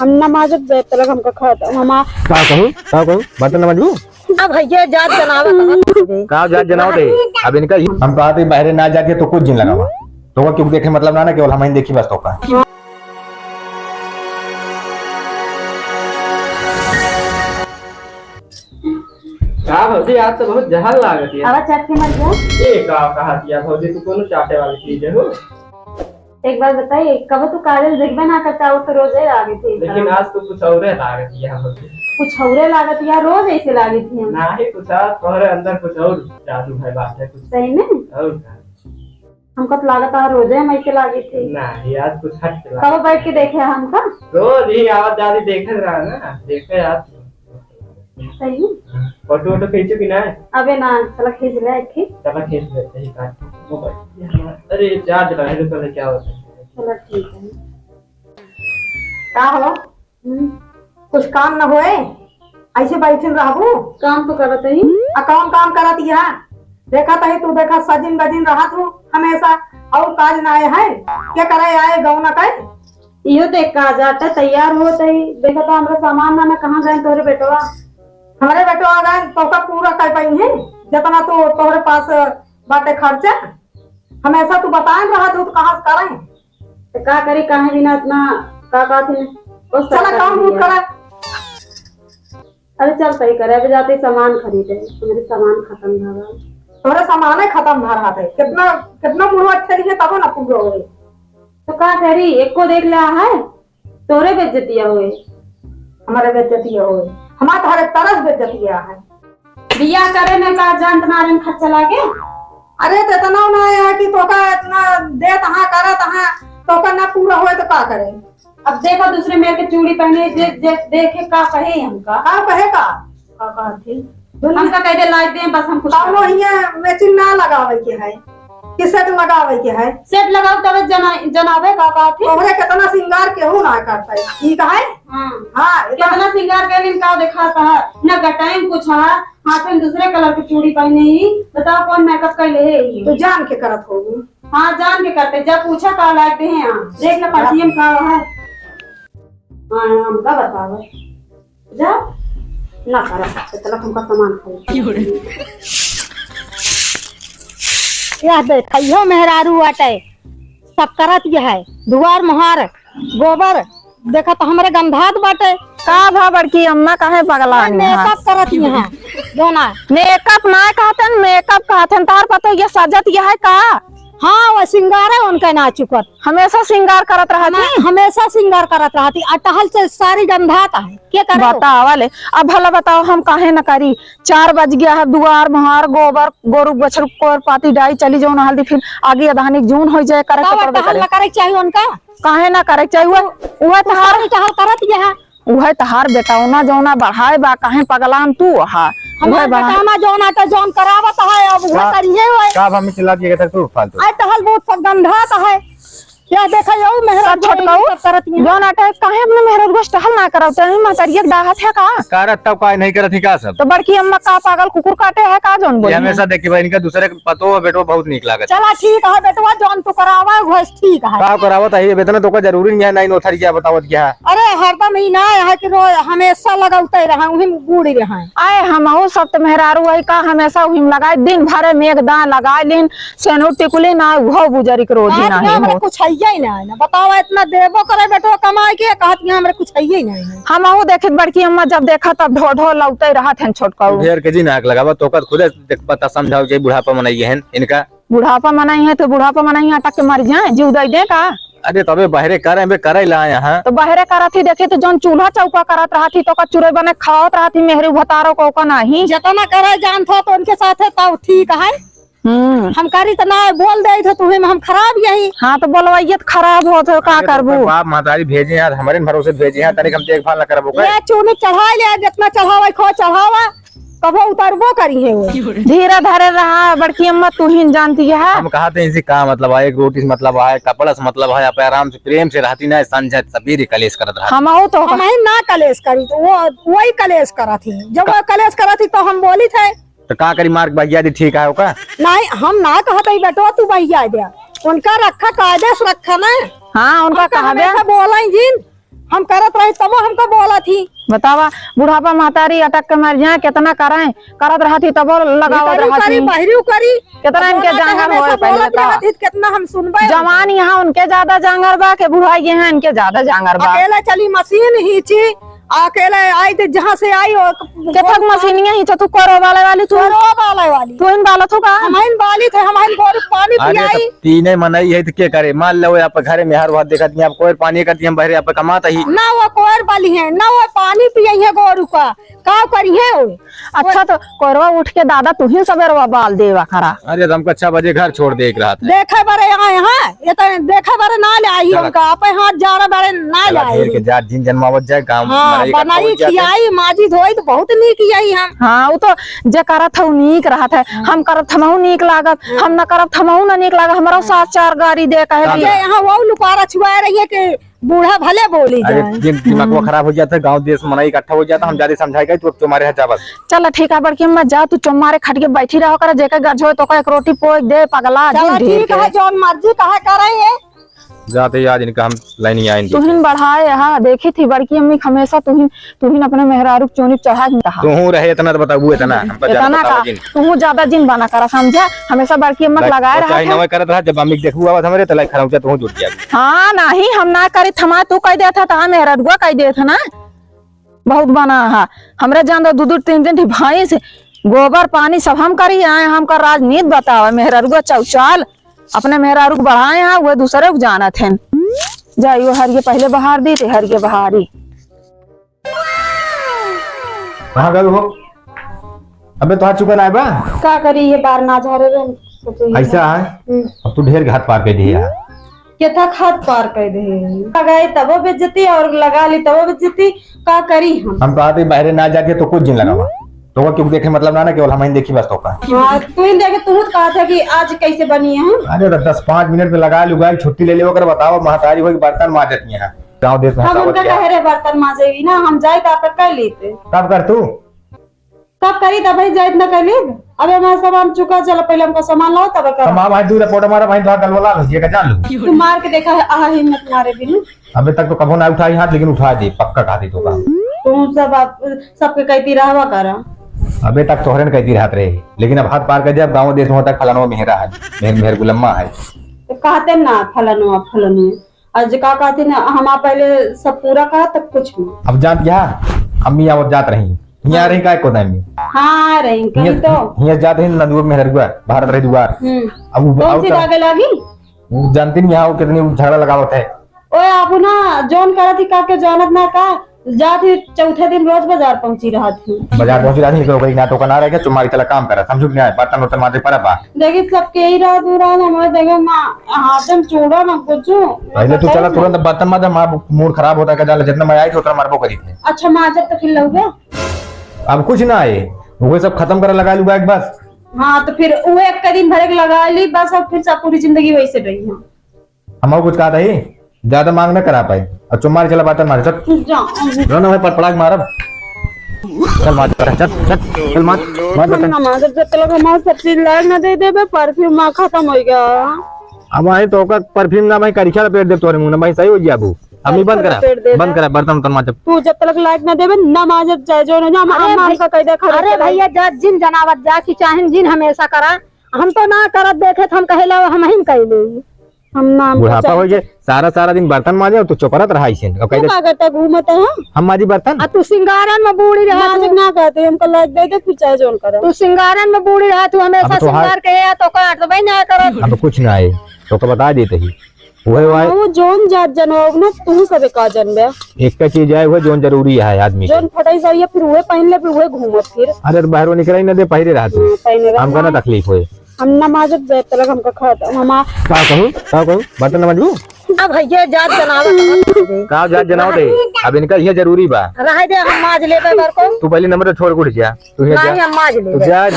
हम नमाज तलक हमका खाता मामा का कहूं बर्तन नमाजू अब भैया जात जनावे का जात जनावे अब इनका हम कहते बाहर ना जाके तो कुछ दिन लगावा तो क्यों देखे मतलब ना केवल हम देखी बस तो का भौजी आज तो बहुत जहर लागत है। अब चट के मर गया ये का कहा दिया भौजी तू कोनो चाटे वाली चीज है हो। एक बार बताइए कब तू काजल देखबे ना करता वो तो रोज ही लागे थी लेकिन आज तो कुछ और लागत है भौजी कुछ औरे लागत या रोज ऐसे लागे थी हम ना ही कुछ आज तोहरे अंदर कुछ और जादू है बात है कुछ सही में और हमको तो लागत है रोज हम ऐसे लागे थी ना ये आज कुछ हट के कब बैठ के देखे हमका रोज ही आवाज ज्यादा देख रहा ना देखे आज सही में फोटो वोटो खींचो कि ना अबे ना चला खींच ले एक चला खींच लेते ही काट मोबाइल अरे चार्ज रहे तो पहले क्या होता है चलो ठीक है का हो कुछ काम न होए ऐसे बैठे रहबू काम तो करत ही कौन काम करत है देखा तही तू देखा सजिन बजिन रहा तू हमेशा और काज ना आए है क्या करे आए गौ न कहे इहो देख का जाता तैयार होत ही देखा तो हमरा सामान ना कहां गए तोरे बेटवा हमारे बेटो आ गए तो का पूरा कर पाई है जितना तो तोहरे पास बाटे खर्चा हमेशा तू बताए रहा तू तो कहां से करें तो का करी काहे बिना इतना का थे चला काम दूर करे अरे चल सही करे अभी जाते सामान खरीदे मेरे सामान खत्म हो गया तोरे सामान खत्म भर रहा है कितना कितना मुंह अच्छे लिए तब ना पूरा होए तो का करी एक को देख लिया है तोरे बेइज्जतिया हुए हमारे बेइज्जती होए हमारे तोहरे तरस बेइज्जतिया है बिया करे में का जानत नारन खर्चा लागे अरे तो इतना ना है कि तोका इतना दे तहां करे तहां तोका ना पूरा होए तो का करे अब देखो दूसरे मेरे के चूड़ी पहने देखे का कहे हमका का कहे का थी हमका कह दे लाइक दे बस हम कुछ कौनो हिया मैचिंग ना लगावे के है कि सेट लगावे के है सेट लगाओ तब जनावे का थी तोहरे कितना सिंगार केहू ना करता है ठीक है हां कितना सिंगार के दिन का दिखाता है ना गटाइम कुछ है हाथ में दूसरे कलर की चूड़ी पहने ही बताओ कौन मेकअप कर ले है तू जान के करत होगी हाँ जान के करते जब पूछा का लाइक दे हैं देख ले पर्चियम का है हाँ हमका बताओ जा ना करा इतना हमका सामान खरीद यह देखियो मेहरारू आटे सब करत ये है दुआर मुहार गोबर देखा तो हमारे गंधात बाटे का भा बड़की अम्मा काहे पगलानी मेकअप करत ये है दोना मेकअप ना कहतन मेकअप कहतन तार पता ये सजत ये है का हाँ वो सिंगार है उनका ना चुकत हमेशा सिंगार करत रहती हमेशा सिंगार करत रहती अटहल से सारी गंधात है क्या करे बताओ वाले अब भला बताओ हम काहे न करी 4 बज गया है दुआर मुहार गोबर गोरु बछड़ कोर पाती डाई चली जाओ ना हल्दी फिर आगे अधानिक जून हो जाए करे तो करे चाहिए उनका काहे ना करे चाहिए वह तहार टहल करत ये है वह तहार बेटा ना जौना बढ़ाए बा काहे पगलान तू हा हमारे बेटा ना जौन आता जौन करावत है अब वो करिए होए का हम चिल्ला दिए तक तू फालतू आई टहल बहुत गंधात है क्या देखा यो मेहरा छोटकाऊ जौन आटा काहे अपने मेहरत गोश टहल ना करावते हैं महतरिया डाहत है का करत तब का नहीं करत ही का सब तो बड़की अम्मा का पागल कुकुर काटे है का जौन बोली हमेशा देखी भाई इनका दूसरे के पतो बेटो बहुत निक लागत चला ठीक है बेटवा जौन तू करावा वो ठीक है का करावत है वेतन तो का जरूरी नहीं है नहीं नोथर क्या बतावत क्या अरे हरदम ही ना है कि रोज हमेशा लगाते रहा उही बूढ़ी रहा आए हमहु सब तो मेहरारू है का हमेशा उहिम लगाए दिन भरे मेघ दान लगाए लिन सेनु टिकुली ना वो गुजरी के रोज ना है कुछ है ही ना बताओ इतना देबो करे बेटो कमाई के कहत कि हमरे कुछ है ही नहीं हमहु देखत बड़की अम्मा जब देखा तब ढो ढो लौटे रहा थे छोटकाऊ ढेर के जी नाक लगावा तो खुद देख पता समझाओ जे बुढ़ापा मनाई है इनका बुढ़ापा मनाई है तो बुढ़ापा मनाई अटक के मर जाए जीव दे दे का अरे तबे बाहरे करे बे करे ला यहाँ तो बाहरे करत थी देखे तो जौन चूल्हा चौका करत रहा थी तो का चूरे बने खावत रहा थी मेहरू भतारो को का नहीं जितना करे जान था तो उनके साथ है तब ठीक है हम करी तो ना बोल दे थे तुम्हें हम खराब यही हाँ तो बोलवाइए तो खराब हो तो का करबू बाप महतारी भेजे यार हमारे भरोसे भेजे हैं तनिक हम देखभाल ना करबो ये चूनी चढ़ा ले जितना चढ़ावा खो चढ़ावा कबो उतारबो करी है वो धीरे धीरे रहा बड़की अम्मा तू ही जानती है हम कहते हैं इसी का मतलब है एक रोटी से मतलब है कपड़ा से मतलब है आप आराम से प्रेम से रहती ना संजय सबीर कलेश करत रहा हम तो हम ना कलेश करी तो वो वही कलेश करा थी जब वो कलेश करा थी तो हम बोली थे तो का करी मार्क भैया दी ठीक है का नहीं हम ना कहते बेटो तू भैया दे उनका रखा कायदे से रखा ना हाँ उनका कहा बोला जिन हम करत रही तब हमको बोला थी। बतावा बुढ़ापा महतारी अटक के मर जाए कितना करें करत रहती तब लगावत रहती बहरी करी कितना इनके जांगर होए पहले तो कितना हम सुनबे। जवान यहाँ उनके ज्यादा जांगर बा के बुढ़ाई यहाँ इनके ज्यादा जांगर बा। अकेला चली मशीन ही छी अकेले आई थे जहाँ से आई केथक मशीनिया ही तू करो वाली तू तू इन वाला तू का हमारी बाली थे हमारी गोरू पानी पियाई तीने मनाई है तो क्या करे मान लो आप घरे में हर बात देखा आप कोई पानी करती हम बहरे आप कमाता ही ना वो कोर बाली है ना वो पानी पियाई है गोरू का करी है। अच्छा तो कोरवा उठ के दादा तू ही सवेरवा बाल देवा खरा। अरे तो हमको 6 बजे घर छोड़ देख रहा था देखे बारे यहाँ ये तो देखे बारे ना ले आई हमका आप हाथ जा रहा बारे ना ले आई के जात जिन जन्मावत जाए गांव बनाई खियाई माजी धोई तो बहुत नीक कियाई हम। हाँ वो तो जे करत हूँ नीक रहत है हम करत थमहू नीक लागत हम न करत थमहू न नीक लागत हमारा 7-4 गाड़ी दे कहे यहाँ वो लुपारा छुआ रही है कि बूढ़ा भले बोली अरे जिन दिमाग खराब हो जाता है गांव देश मनाई इकट्ठा हो जाता हम ज्यादा समझाएगा तो तुम्हारे यहाँ जा बस। चल ठीक है बड़की मत जा तू चुम्मारे खट के बैठी रहो कर जेके गज हो तो एक रोटी पोच दे पगला ठीक है जो मर्जी कहा करे है जाते आज इनका हम लाइन आए तुहिन बढ़ाए हाँ देखी थी बड़की अम्मी हमेशा तुहिन अपने मेहरारू चोनी चढ़ा कहा तू रहे इतना तो बताबू इतना का तू ज्यादा जिन बना करा समझा हमेशा बड़की अम्मा लगाए रहा करत रहा जब अम्मी देखू आवा हमरे तो लाइक खराब तू जुट गया। हाँ नहीं हम ना करी थमा तू कह देता था मेहरारुआ कह दे था ना बहुत बना है हमरे जान दो 2-3 दिन भाई से गोबर पानी सब हम करी आए हमका राजनीति बताओ मेहरारुआ चौचाल अपने मेहरारू को बढ़ाए हैं वो दूसरे को जाना थे जाइयो हर ये पहले बहार दी थे हर ये बहारी कहाँ गए हो अबे तो हाथ चुका ना बा का करी ये बार ना जा रहे ऐसा है अब तू ढेर घात पार कर दिया केथा खाद पार कर दे लगाई तबो बेइज्जती और लगा ली तबो बेइज्जती का करी हम तो आते बहरे ना जाके तो कुछ दिन लगावा तो क्यों देखे मतलब ना केवल हम देखी बस तो का तू इन देखे तू कहा था कि आज कैसे बनी है। अरे 10-5 मिनट में लगा लुगा छुट्टी ले ले कर बताओ महतारी हो बर्तन माजती है गाँव देश में हम उनका कह रहे बर्तन माजेगी ना हम जाए तो कर लेते कब कर तू कब करी तब भाई जाए ना कर ले अबे हमारा सामान चुका चलो पहले हमको सामान लाओ तब कर मां भाई दूर फोटो मारा भाई तो कल वाला लो ये का जान लो तू मार के देखा है आ हिम्मत मारे भी अबे तक तो कबो ना उठाई हाथ लेकिन उठा दे पक्का खाती तो का तू सब सबके कहती रहवा करा अबे तक तोहरे ने कहती रहत रहे लेकिन अब हाथ पार कर जब गाँव देश में होता फलानो मेहरा है मेहर गुलम्मा है तो कहते ना फलानो आज का कहते ना हम पहले सब पूरा कहा तब कुछ नहीं। अब जात क्या अम्मी आवत जात रही यहाँ रही काय को में हाँ रही कहीं तो यहाँ जात रही नदुआ मेहर गुआ भारत रही दुआर अब कौन सी दागे लगी जानती नहीं यहाँ कितनी झगड़ा लगावत है ओए आप ना जोन करा थी का के जानत ना का जाती चौथे दिन रोज बाजार पहुंची रहा थी बाजार पहुंची रही तो कहीं ना तो ना रह तुम्हारी चला काम करा समझो नहीं आए बर्तन वर्तन माजे पर बा देखिए सबके ही रात हमारे देखे ना हाथम चूड़ा ना कुछ पहले तू चला तुरंत बर्तन माजे मूड खराब होता है जाला जितना मैं आई तो उतना मारबो करी थे। अच्छा माजब तो फिर लग अब कुछ ना आए वो सब खत्म कर लगा लूगा एक बस। हाँ तो फिर वो एक दिन भर के लगा ली बस अब फिर सब पूरी जिंदगी वैसे रही है। हम कुछ कहा था ही ज्यादा मांग न करा पाए और चुम्मार चला बात मारे चल ना पर पड़ाक मारब चल मार चल चल चल मार नमाज जब तक हमारा सब चीज लाग ना दे देबे परफ्यूम मा खत्म हो गया अब आई तो का परफ्यूम ना भाई करिछा पेट दे तोरे मुंह ना भाई सही हो गया अबू अम्मी बंद करा बर्तन उतन मार तू जब तक लाइट ना देबे नमाज जाए जो ना हम का कह दे अरे भैया जिन जनावत जा की चाहे जिन हमेशा करा हम तो ना करत देखे हम कहेला हम ही कहले हम नाम बुढ़ापा हो जाए सारा दिन बर्तन माजे और तू चुपरत रहा इसे कह दे करता घूमत है हम माजी बर्तन आ तू सिंगारन में बूढ़ी रहा नाज ना कहते हमको लाइट दे दे फिर चाहे जोन करे तू सिंगारन में बूढ़ी रहा तू हमेशा सिंगार के या तो काट तो भाई ना करत अब कुछ ना आए तो बता देते ही वो जोन जात जनोब ना तू सबे का जनबे एक का चीज है वो जोन जरूरी है आदमी जोन फटाई जाइए फिर वो पहन ले फिर वो घूमत फिर अरे बाहर निकल ही ना दे पहले रहा तू हमको ना तकलीफ होए हम नमाज जाए तक हमका खाता मामा का कहूं बर्तन नमाजू अब भैया जात जनावत का जात जनावत है अब इनका ये जरूरी बा रह दे हम माज लेबे बर को तू पहले नंबर छोड़ कुछ जा तू ये नहीं हम माज लेबे तू जा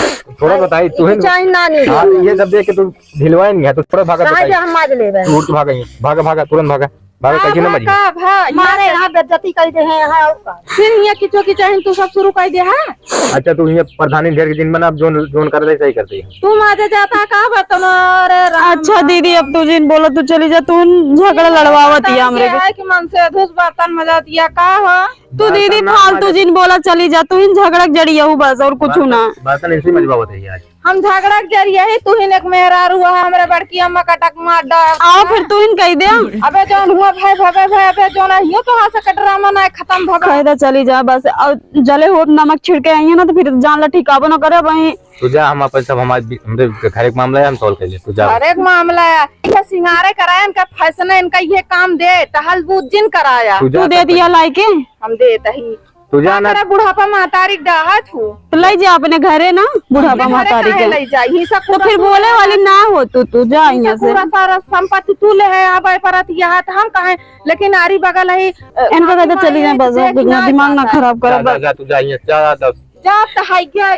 थोड़ा बताई तू है चाहे ना नहीं हां ये सब देख के तू ढिलवाए नहीं है तो थोड़ा भागा रह दे हम माज लेबे तू भागा तुरंत भागा भाभी कैसे न मरी का भाई मारे यहाँ बेइज्जती कर दे हैं यहाँ और का। फिर यहाँ किचो की चाहे तू सब शुरू कर दे है अच्छा तू ये प्रधानी ढेर के दिन बना अब जोन जोन कर दे सही करती है तू माजे जाता का बतनो अरे अच्छा दीदी अब तू जिन बोलो तू चली जा तू झगड़ा लड़वावत है हमरे के। कि मन से अधूस बर्तन मजा दिया का हो तू दीदी फालतू जिन बोला चली जा तू इन झगड़ा जड़िया हूँ बस और कुछ ना। बर्तन इसी मजबूत है आज हम झगड़ा के जरिए ही तू ही एक मेहरारू है हमरे बड़की अम्मा कटक मार डाल आओ फिर तू इन कह दे अबे जौन हुआ भाई भवे भाई अबे जौन हियो तो हां से ड्रामा ना खत्म भवे कह चली जा बस और जले हो नमक छिड़के आई है ना तो फिर जान ला ठिकाबो ना करे वही तू जा हम अपन सब हमारे घर एक मामला है हम सॉल्व कर ले तू जा हर एक मामला है ये सिंगारे कराया इनका फैशन है इनका ये काम दे टहल बुद्धिन कराया तू दे दिया लाइके हम देता ही तू जा ना बुढ़ापा महतारी डाहत हूँ तो ले जा अपने घरे ना बुढ़ापा महतारी के ले जा ही सब तो फिर बोले वाली ना हो तू जा यहाँ से पूरा सारा संपत्ति तू ले है अब परत यहाँ तो हम कहे लेकिन आरी बगल है इनका कहते चली जाए बस दिमाग ना खराब करे बस जा तू जा जा जा तो है क्या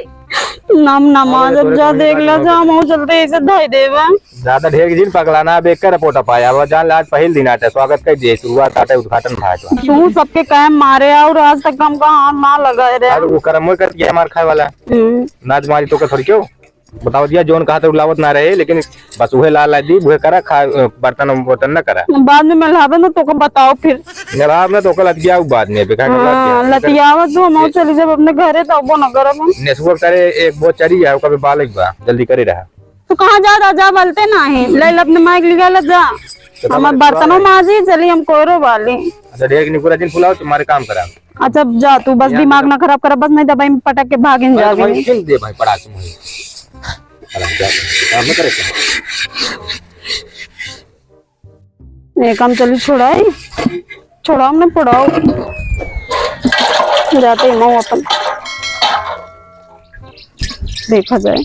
नाम नमाज अब जा देख ला जा हम चलते ऐसे धाई देवा ज्यादा ढेर के दिन पकड़ाना अब एक का रिपोर्ट पाया अब जान आज पहल दिन आते स्वागत कर दिए शुरुआत आते उद्घाटन था तू सबके कायम मारे और आज तक हम का हाथ ना लगाए रे वो करम कर दिया मार खाए वाला ना तुम्हारी तो थोड़ी क्यों बताओ दिया जोन कहा तो लावत ना रहे लेकिन बस वह ला दी वह करा खा बर्तन वर्तन न करा बाद में मिलावे ना तो को बताओ फिर नवाब ने तो कल लतिया बाद में लतियावत तो हम चली जब अपने घरे तो वो न करब नेसुआ करे एक बहुत चरी है कभी बाल एक बा जल्दी करे रहा तो कहाँ जा राजा बोलते ना है ले अपने माइक लिखा ला जा हमारे बर्तनों माजी चली हम कोयरो वाली अच्छा ढेर के पूरा दिन फुलाओ तुम्हारे काम करा अच्छा जा तू बस दिमाग ना खराब कर बस नहीं तो भाई पटक के भागे जा दे भाई पड़ा एक हम चली छोड़ाओ हमने पढ़ाओ जाते ही अपन देखा जाए